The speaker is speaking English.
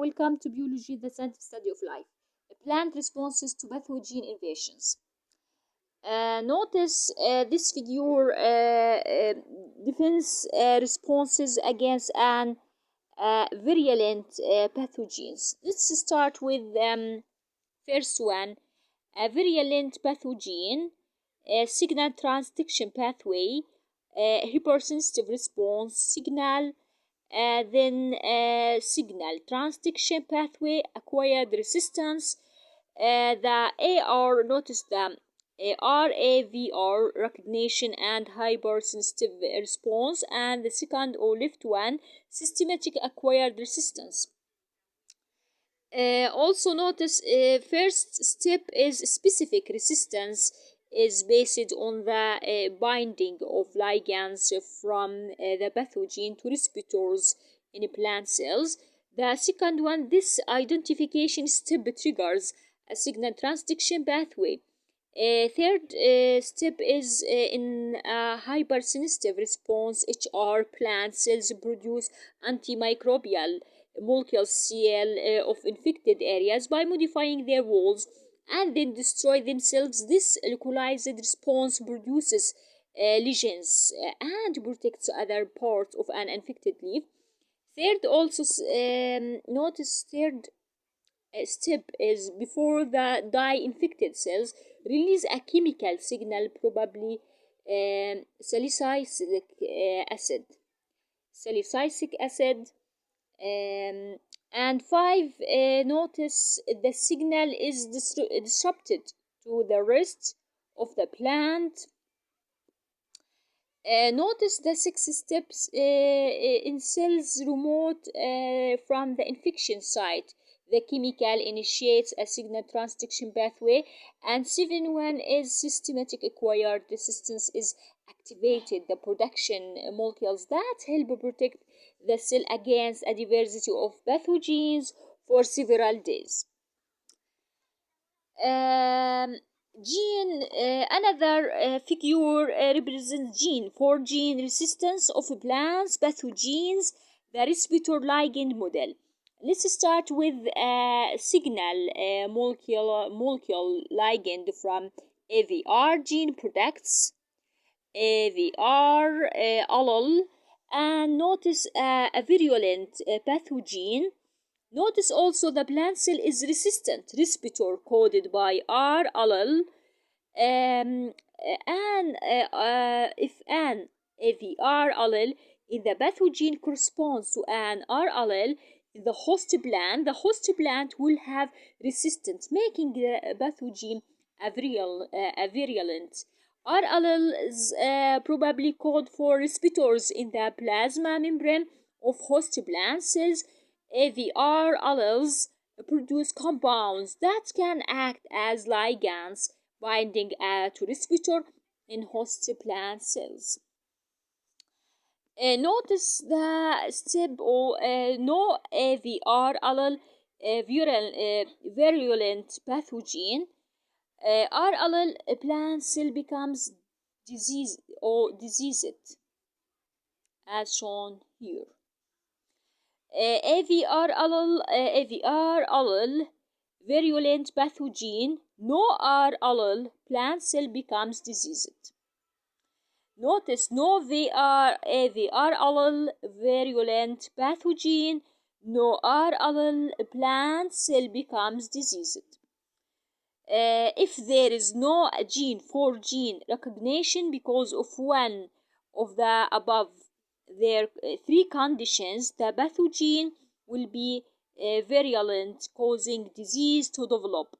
Welcome to Biology, the scientific study of life. Plant responses to pathogen invasions. Notice this figure defense responses against an virulent pathogens. Let's start with first one. A virulent pathogen, signal transduction pathway, hypersensitive response signal. Then signal transduction pathway, acquired resistance. The AR, notice the RAVR, recognition and hypersensitive response, and the second or left one, systematic acquired resistance. Also notice first step is specific resistance is based on the binding of ligands from the pathogen to receptors in plant cells. The second one, this identification step triggers a signal transduction pathway. Third step is in a hypersensitive response. HR plant cells produce antimicrobial molecules of infected areas by modifying their walls and then destroy themselves. This localized response produces lesions and protects other parts of an infected leaf. Third, also notice third step is before the die-infected cells release a chemical signal, probably salicylic acid. And five, notice the signal is disrupted to the rest of the plant. Notice the 6 steps in cells remote from the infection site. The chemical initiates a signal transduction pathway, and 7-1 is systematic acquired resistance is activated, the production molecules that help protect the cell against a diversity of pathogens for several days. Gene, another figure represents gene. For gene resistance of plants pathogens, the receptor ligand model. Let's start with a signal molecule ligand from AVR gene products AVR allele, and notice a virulent pathogen. Notice also the plant cell is resistant receptor coded by R allele, and if an AVR allele in the pathogen corresponds to an R allele in the host plant will have resistance, making the pathogen a virulent. R alleles probably code for receptors in the plasma membrane of host plant cells. AVR alleles produce compounds that can act as ligands, binding to receptor in host plant cells. Notice the step or no AVR allele virulent pathogen. R allele plant cell becomes diseased as shown here. AVR allele virulent pathogen, no R allele plant cell becomes diseased. Notice no AVR allele virulent pathogen, no R allele plant cell becomes diseased. If there is no gene for gene recognition because of one of the above there 3 conditions, the pathogen will be virulent, causing disease to develop.